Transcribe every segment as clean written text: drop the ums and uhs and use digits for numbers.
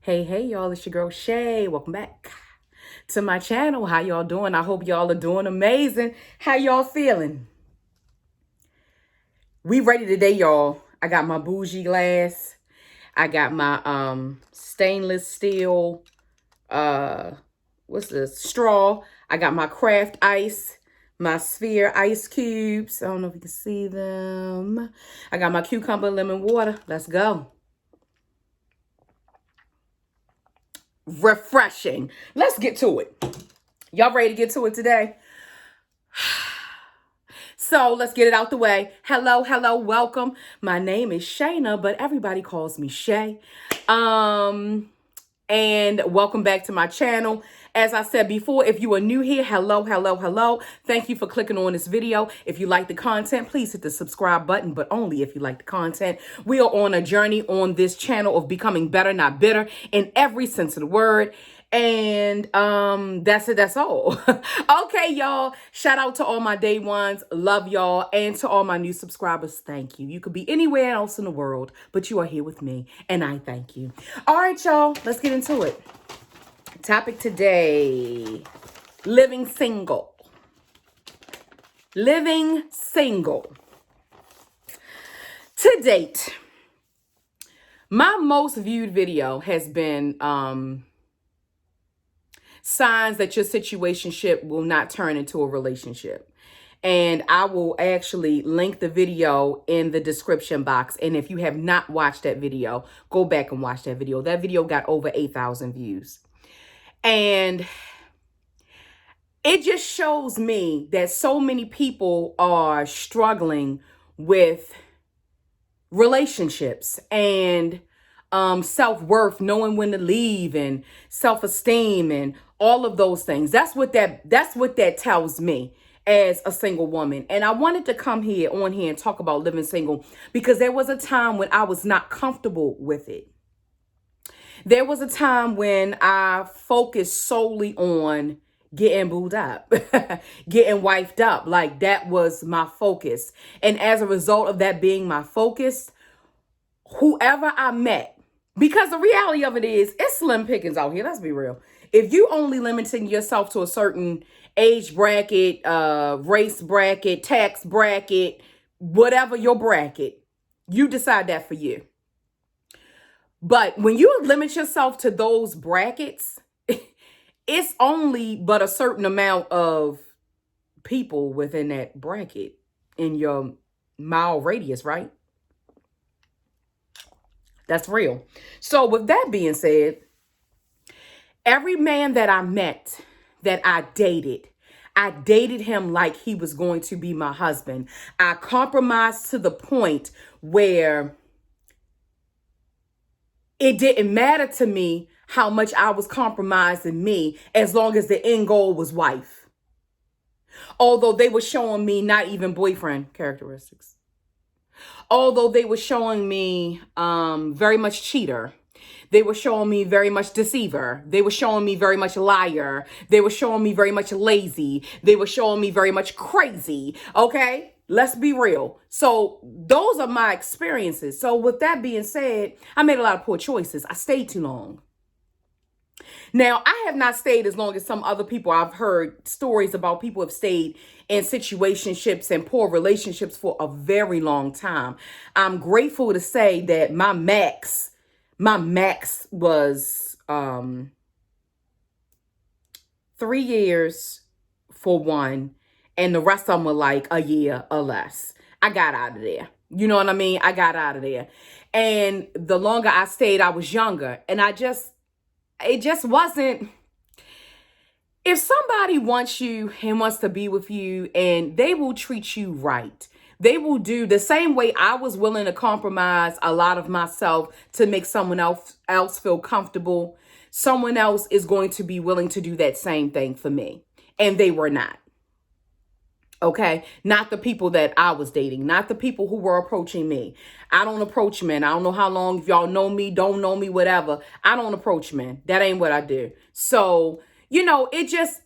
Hey, y'all, it's your girl Shay. Welcome back to my channel. How y'all doing? I hope y'all are doing amazing. How y'all feeling? We ready today, y'all. I got my bougie glass. I got my stainless steel what's this? Straw. I got my craft ice, my sphere ice cubes. I don't know if you can see them. I got my cucumber lemon water. Let's go. Refreshing. Let's get to it. Y'all ready to get to it today? So let's get it out the way. Hello, welcome. My name is Shayna, but everybody calls me Shay. And welcome back to my channel. As I said before, if you are new here, hello. Thank you for clicking on this video. If you like the content, please hit the subscribe button, but only if you like the content. We are on a journey on this channel of becoming better, not bitter, in every sense of the word. And that's it. That's all. Okay, y'all. Shout out to all my day ones. Love y'all. And to all my new subscribers, thank you. You could be anywhere else in the world, but you are here with me, and I thank you. All right, y'all. Let's get into it. Topic today: living single. Living single. To date, my most viewed video has been signs that your situationship will not turn into a relationship. And I will actually link the video in the description box. And if you have not watched that video, go back and watch that video. That video got over 8,000 views. And it just shows me that so many people are struggling with relationships and self-worth, knowing when to leave, and self-esteem, and all of those things. That's what that tells me as a single woman. And I wanted to come on here and talk about living single because there was a time when I was not comfortable with it. There was a time when I focused solely on getting booed up, getting wifed up. Like, that was my focus. And as a result of that being my focus, whoever I met, because the reality of it is, it's slim pickings out here. Let's be real. If you only limiting yourself to a certain age bracket, race bracket, tax bracket, whatever your bracket, you decide that for you. But when you limit yourself to those brackets, it's only but a certain amount of people within that bracket in your mile radius, right? That's real. So with that being said, every man that I met, that I dated him like he was going to be my husband. I compromised to the point where it didn't matter to me how much I was compromising me, as long as the end goal was wife. Although they were showing me not even boyfriend characteristics. Although they were showing me very much cheater. They were showing me very much deceiver. They were showing me very much liar. They were showing me very much lazy. They were showing me very much crazy. Okay? Let's be real. So those are my experiences. So with that being said, I made a lot of poor choices. I stayed too long. Now, I have not stayed as long as some other people. I've heard stories about people have stayed in situationships and poor relationships for a very long time. I'm grateful to say that my max was 3 years for one, and the rest of them were like a year or less. I got out of there. You know what I mean? I got out of there. And the longer I stayed, I was younger. And it just wasn't. If somebody wants you and wants to be with you, and they will treat you right, they will do the same way I was willing to compromise a lot of myself to make someone else feel comfortable. Someone else is going to be willing to do that same thing for me. And they were not. Okay, not the people that I was dating, not the people who were approaching me. I don't approach men. I don't know how long, if y'all know me, don't know me, whatever. I don't approach men. That ain't what I do. So, it just,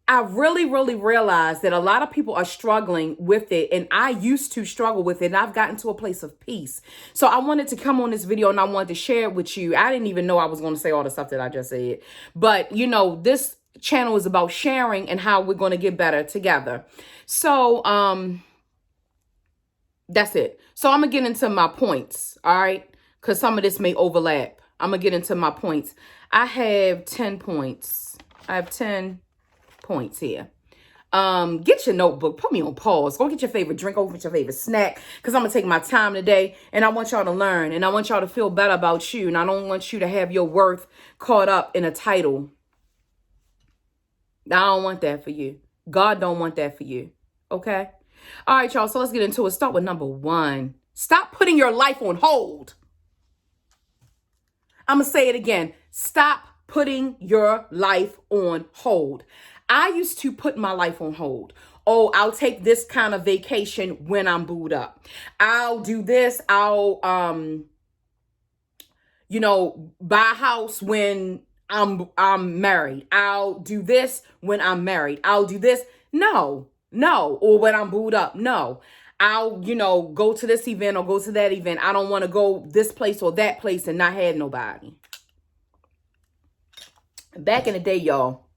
I really, really realized that a lot of people are struggling with it. And I used to struggle with it. And I've gotten to a place of peace. So I wanted to come on this video and I wanted to share it with you. I didn't even know I was going to say all the stuff that I just said. But, you know, this channel is about sharing and how we're going to get better together. So, that's it. So I'm going to get into my points. All right. Because some of this may overlap. I'm going to get into my points. I have 10 points. I have 10 points here. Get your notebook, put me on pause, go get your favorite drink, go get your favorite snack, because I'm gonna take my time today and I want y'all to learn and I want y'all to feel better about you, and I don't want you to have your worth caught up in a title. I don't want that for you. God don't want that for you. Okay? All right, y'all, so let's get into it. Start with number 1. Stop putting your life on hold. I'm gonna say it again. Stop putting your life on hold. I used to put my life on hold. Oh, I'll take this kind of vacation when I'm booed up. I'll do this. I'll, buy a house when I'm married. I'll do this when I'm married. I'll do this. No. Or when I'm booed up. No. I'll, go to this event or go to that event. I don't want to go this place or that place and not have nobody. Back in the day, y'all,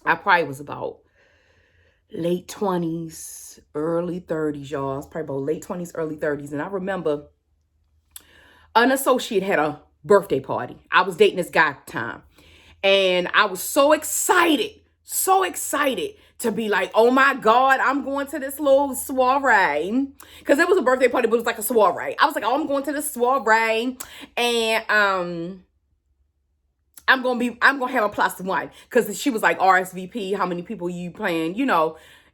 I probably was about late 20s, early 30s, y'all. I was probably about late 20s, early 30s. And I remember an associate had a birthday party. I was dating this guy at the time. And I was so excited to be like, oh my God, I'm going to this little soiree. Because it was a birthday party, but it was like a soiree. I was like, oh, I'm going to this soiree. And I'm gonna have a +1, because she was like, RSVP, how many people you plan,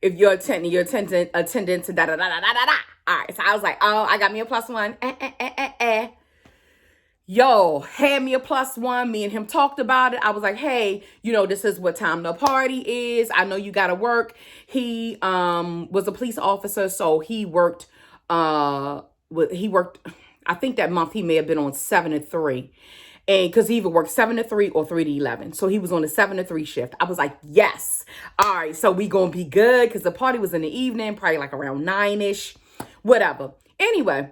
if you're attending attendance to da da da da da da. All right, so I was like, oh, I got me a +1. Yo, had me a +1. Me and him talked about it. I was like, hey, this is what time the party is. I know you gotta work. He was a police officer, so he worked. I think that month he may have been on 7 to 3. And because he either worked 7 to 3 or 3 to 11. So he was on the 7 to 3 shift. I was like, yes. All right. So we going to be good, because the party was in the evening, probably like around 9-ish, whatever. Anyway,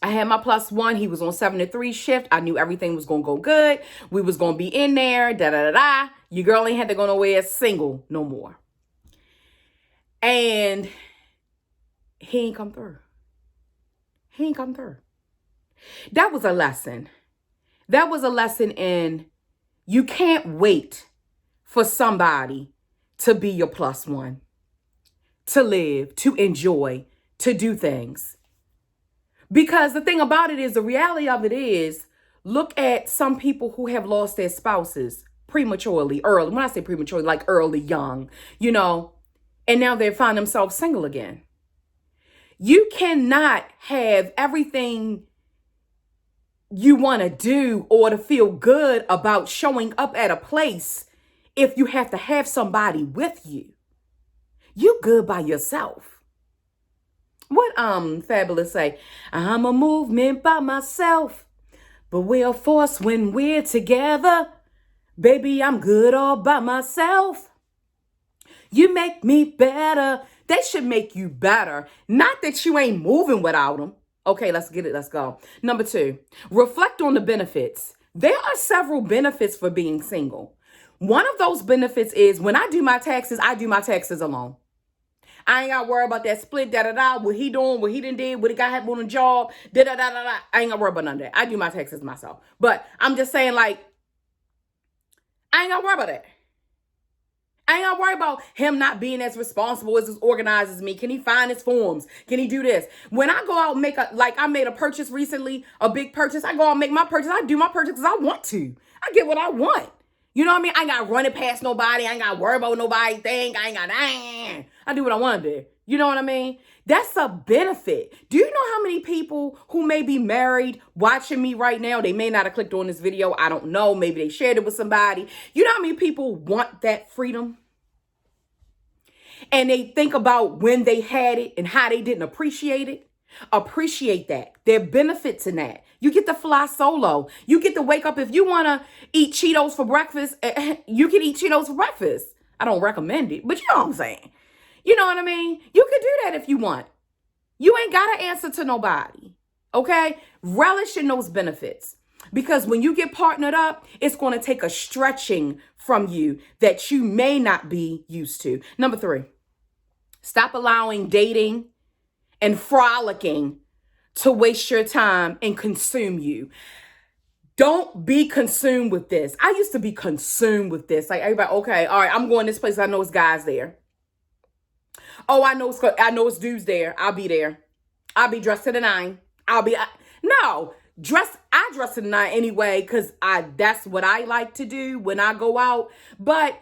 I had my +1. He was on 7 to 3 shift. I knew everything was going to go good. We was going to be in there. Da da da da. Your girl ain't had to go nowhere single no more. And he ain't come through. That was a lesson. That was a lesson in, you can't wait for somebody to be your +1, to live, to enjoy, to do things. Because the thing about it is, the reality of it is, look at some people who have lost their spouses prematurely, early. When I say prematurely, like early, young, and now they find themselves single again. You cannot have everything you want to do or to feel good about showing up at a place if you have to have somebody with you. You good by yourself. What Fabulous say? I'm a movement by myself, but we're a force when we're together. Baby, I'm good all by myself. You make me better. They should make you better. Not that you ain't moving without them. Okay, let's get it. Let's go. Number 2, reflect on the benefits. There are several benefits for being single. One of those benefits is, when I do my taxes, I do my taxes alone. I ain't got to worry about that split, da-da-da, what he doing, what he done did, what he got happened on the job, da-da-da-da-da. I ain't got to worry about none of that. I do my taxes myself. But I'm just saying, like, I ain't got to worry about that. I ain't got to worry about him not being as responsible, as organized as me. Can he find his forms? Can he do this? When I go out and I made a purchase recently, a big purchase. I go out and make my purchase. I do my purchase because I want to. I get what I want. You know what I mean? I ain't got to run it past nobody. I ain't got to worry about what nobody think. I do what I want to do. You know what I mean? That's a benefit. Do you know how many people who may be married watching me right now? They may not have clicked on this video. I don't know. Maybe they shared it with somebody. You know how many people want that freedom? And they think about when they had it and how they didn't appreciate it. Appreciate that. There are benefits in that. You get to fly solo. You get to wake up. If you want to eat Cheetos for breakfast, you can eat Cheetos for breakfast. I don't recommend it, but you know what I'm saying. You know what I mean? You can do that if you want. You ain't got to answer to nobody. Okay? Relish in those benefits. Because when you get partnered up, it's going to take a stretching from you that you may not be used to. Number 3, stop allowing dating and frolicking to waste your time and consume you. Don't be consumed with this. I used to be consumed with this. Like everybody, okay, all right, I'm going this place. I know it's guys there. Oh, I know it's dudes there. I'll be there. I'll be dressed to the nine. No, I dress to the nine anyway, because that's what I like to do when I go out. But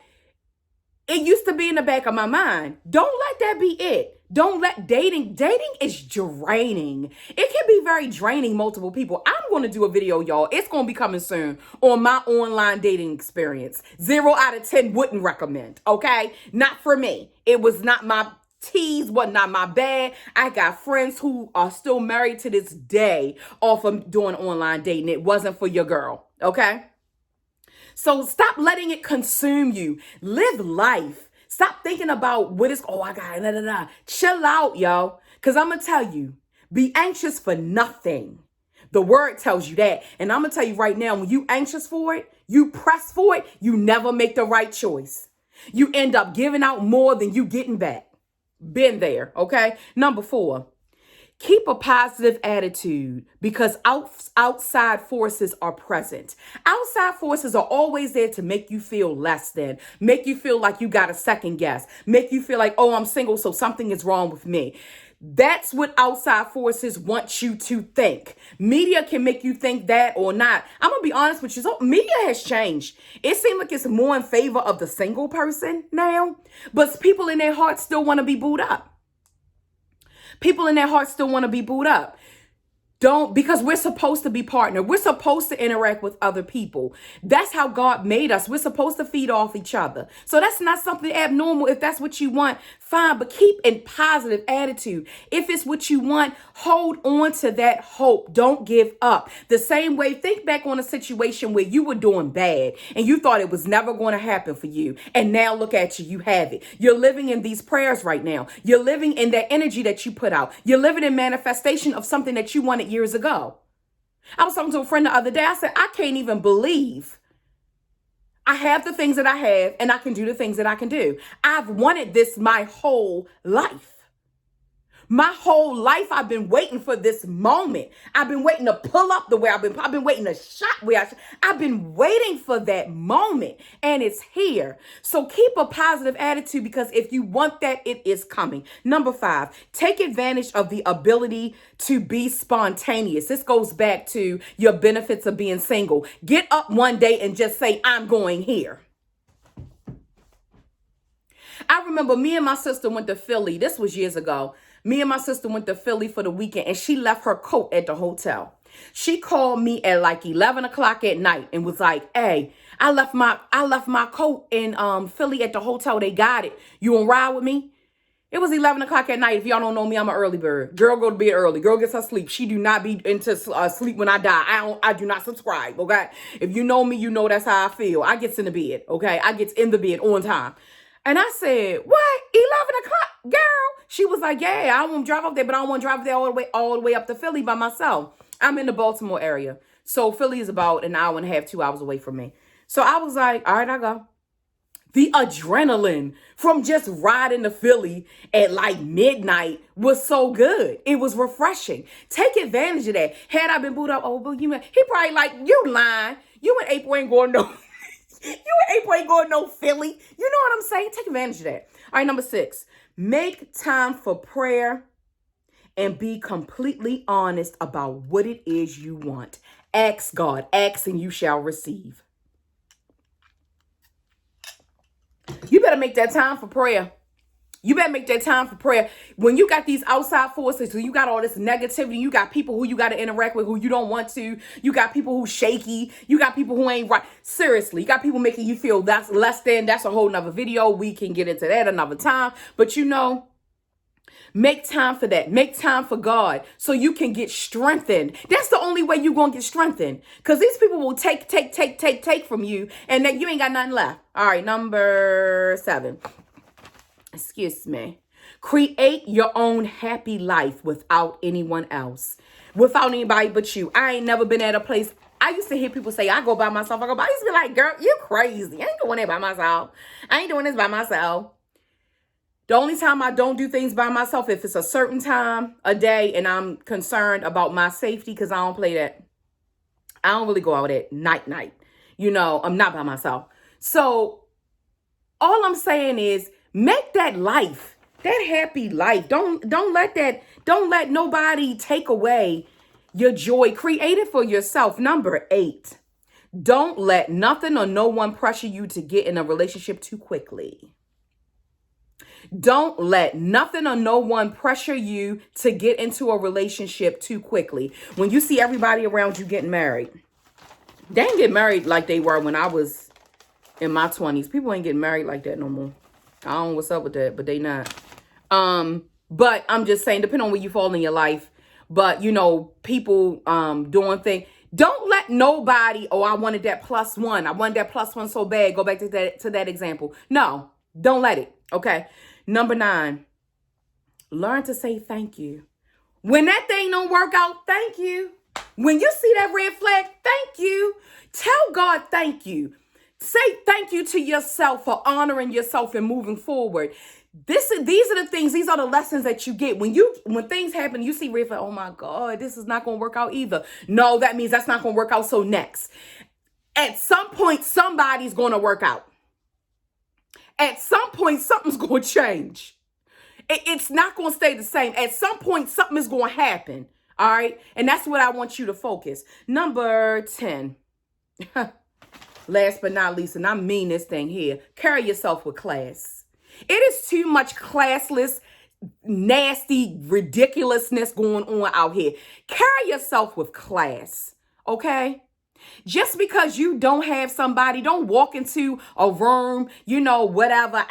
it used to be in the back of my mind. Don't let that be it. Don't let dating is draining. It can be very draining, multiple people. I'm going to do a video, y'all. It's going to be coming soon on my online dating experience. 0 out of 10 wouldn't recommend, okay? Not for me. It was not my tease, was not my bag. I got friends who are still married to this day off of doing online dating. It wasn't for your girl, okay? So stop letting it consume you. Live life. Stop thinking about what is, I got it, Chill out, y'all. Because I'm going to tell you, be anxious for nothing. The word tells you that. And I'm going to tell you right now, when you anxious for it, you press for it, you never make the right choice. You end up giving out more than you getting back. Been there, okay? Number 4. Keep a positive attitude because outside forces are present. Outside forces are always there to make you feel less than, make you feel like you got a second guess, make you feel like, I'm single, so something is wrong with me. That's what outside forces want you to think. Media can make you think that or not. I'm going to be honest with you. So media has changed. It seems like it's more in favor of the single person now, but people in their hearts still want to be booed up. People in their hearts still want to be booed up. Because we're supposed to be partnered. We're supposed to interact with other people. That's how God made us. We're supposed to feed off each other. So that's not something abnormal. If that's what you want, fine. But keep in positive attitude. If it's what you want, hold on to that hope. Don't give up. The same way, think back on a situation where you were doing bad and you thought it was never going to happen for you. And now look at you. You have it. You're living in these prayers right now. You're living in that energy that you put out. You're living in manifestation of something that you wanted years ago. I was talking to a friend the other day. I said, I can't even believe I have the things that I have and I can do the things that I can do. I've wanted this my whole life. My whole life, I've been waiting for this moment. I've been waiting to pull up the way I've been waiting to shot where I've been waiting for that moment, and it's here. So keep a positive attitude because if you want that, it is coming. Number 5, take advantage of the ability to be spontaneous. This goes back to your benefits of being single. Get up one day and just say, I'm going here. I remember me and my sister went to Philly. This was years ago. Me and my sister went to Philly for the weekend and she left her coat at the hotel. She called me at like 11 o'clock at night and was like, hey, I left my coat in Philly at the hotel. They got it. You want to ride with me? It was 11 o'clock at night. If y'all don't know me, I'm an early bird. Girl go to bed early. Girl gets her sleep. She do not be into sleep when I die. I do not subscribe, okay? If you know me, you know that's how I feel. I gets in the bed, okay? I gets in the bed on time. And I said, what? 11 o'clock, girl? She was like, yeah, I want to drive up there, but I don't want to drive there all the way up to Philly by myself. I'm in the Baltimore area. So Philly is about an hour and a half, 2 hours away from me. So I was like, all right, I go. The adrenaline from just riding to Philly at like midnight was so good. It was refreshing. Take advantage of that. Had I been booed up, he probably like, you lying. You and April ain't going no Philly. You know what I'm saying? Take advantage of that. All right, number 6. Make time for prayer and be completely honest about what it is you want. Ask God. Ask and you shall receive. You better make that time for prayer. You better make that time for prayer. When you got these outside forces, when you got all this negativity, you got people who you got to interact with who you don't want to. You got people who shaky. You got people who ain't right. Seriously, you got people making you feel that's less than. That's a whole nother video. We can get into that another time. But you know, Make time for that. Make time for God so you can get strengthened. That's the only way you're going to get strengthened. Because these people will take from you, and then you ain't got nothing left. All right, number 7. Excuse me. Create your own happy life without anyone else. Without anybody but you. I ain't never been at a place. I used to hear people say, I go by myself. I used to be like, girl, you crazy. I ain't going there by myself. I ain't doing this by myself. The only time I don't do things by myself, if it's a certain time a day and I'm concerned about my safety, because I don't play that. I don't really go out at night. I'm not by myself. So all I'm saying is make that life, that happy life. Don't let nobody take away your joy. Create it for yourself. Number 8, don't let nothing or no one pressure you to get in a relationship too quickly. Don't let nothing or no one pressure you to get into a relationship too quickly. When you see everybody around you getting married, they ain't get married like they were when I was in my 20s. People ain't getting married like that no more. I don't know what's up with that, but they not. But I'm just saying, depending on where you fall in your life, but people doing things. Don't let nobody, I wanted that +1. I wanted that +1 so bad. Go back to that example. No, don't let it. Okay. Number 9, learn to say thank you. When that thing don't work out, thank you. When you see that red flag, thank you. Tell God thank you. Say thank you to yourself for honoring yourself and moving forward. These are the things, these are the lessons that you get. When things happen, you see red flag, oh my God, this is not going to work out either. No, that means that's not going to work out. So next, at some point, somebody's going to work out. At some point, something's going to change. It's not going to stay the same. At some point, something is going to happen. All right. And that's what I want you to focus. Number 10. Last but not least, and I mean this thing here. Carry yourself with class. It is too much classless, nasty ridiculousness going on out here. Carry yourself with class. Okay? Just because you don't have somebody, don't walk into a room, whatever.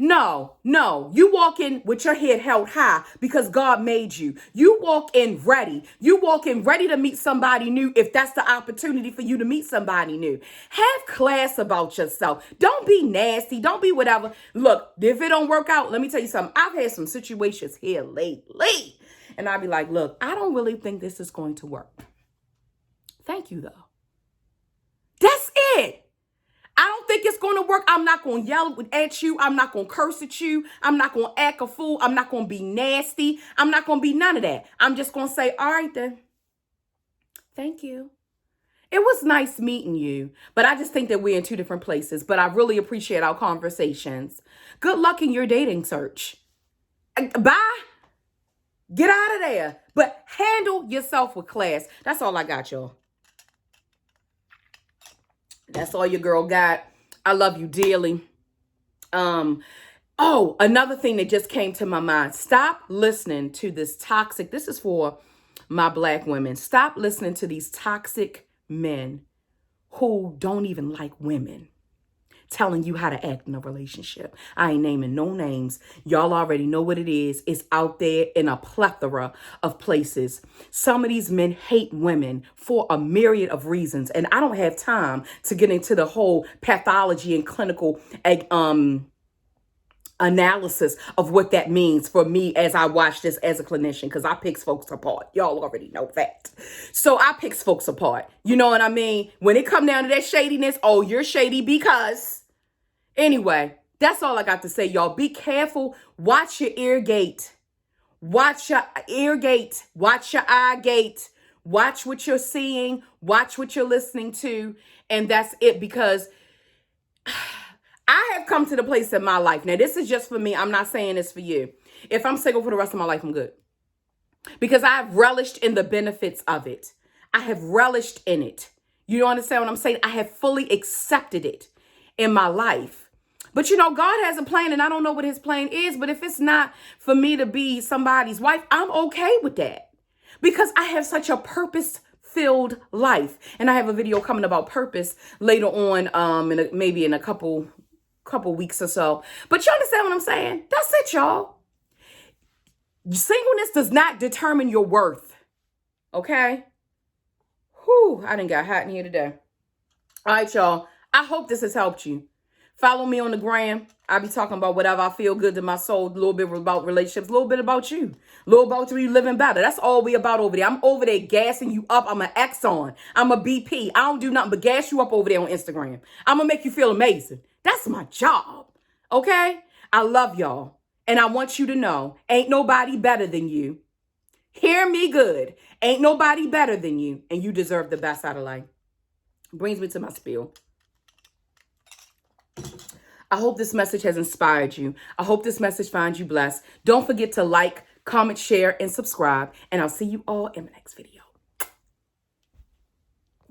No. You walk in with your head held high because God made you. You walk in ready. You walk in ready to meet somebody new if that's the opportunity for you to meet somebody new. Have class about yourself. Don't be nasty. Don't be whatever. Look, if it don't work out, let me tell you something. I've had some situations here lately. And I'll be like, look, I don't really think this is going to work. Thank you, though. That's it. I don't think it's going to work. I'm not going to yell at you. I'm not going to curse at you. I'm not going to act a fool. I'm not going to be nasty. I'm not going to be none of that. I'm just going to say, all right, then. Thank you. It was nice meeting you, but I just think that we're in 2 different places. But I really appreciate our conversations. Good luck in your dating search. Bye. Get out of there. But handle yourself with class. That's all I got, y'all. That's all your girl got. I love you dearly. Another thing that just came to my mind. Stop listening to this toxic. This is for my Black women. Stop listening to these toxic men who don't even like women telling you how to act in a relationship. I ain't naming no names. Y'all already know what it is. It's out there in a plethora of places. Some of these men hate women for a myriad of reasons. And I don't have time to get into the whole pathology and clinical analysis of what that means for me as I watch this as a clinician, because I picks folks apart. Y'all already know that. So I picks folks apart. You know what I mean? When it come down to that shadiness, you're shady because... Anyway, that's all I got to say, y'all. Be careful. Watch your ear gate. Watch your ear gate. Watch your eye gate. Watch what you're seeing. Watch what you're listening to. And that's it, because I have come to the place in my life. Now, this is just for me. I'm not saying this for you. If I'm single for the rest of my life, I'm good. Because I've relished in the benefits of it. I have relished in it. You understand what I'm saying? I have fully accepted it in my life. But God has a plan, and I don't know what his plan is. But if it's not for me to be somebody's wife, I'm okay with that, because I have such a purpose-filled life. And I have a video coming about purpose later on, in a couple weeks or so. But you understand what I'm saying? That's it, y'all. Singleness does not determine your worth. Okay? Whew, I done got hot in here today. All right, y'all. I hope this has helped you. Follow me on the gram. I be talking about whatever I feel good to my soul, a little bit about relationships, a little bit about you, a little about you living better. That's all we about over there. I'm over there gassing you up. I'm an Exxon. I'm a BP. I don't do nothing but gas you up over there on Instagram. I'm going to make you feel amazing. That's my job. Okay? I love y'all. And I want you to know, ain't nobody better than you. Hear me good. Ain't nobody better than you. And you deserve the best out of life. Brings me to my spiel. I hope this message has inspired you. I hope this message finds you blessed. Don't forget to like, comment, share, and subscribe. And I'll see you all in the next video.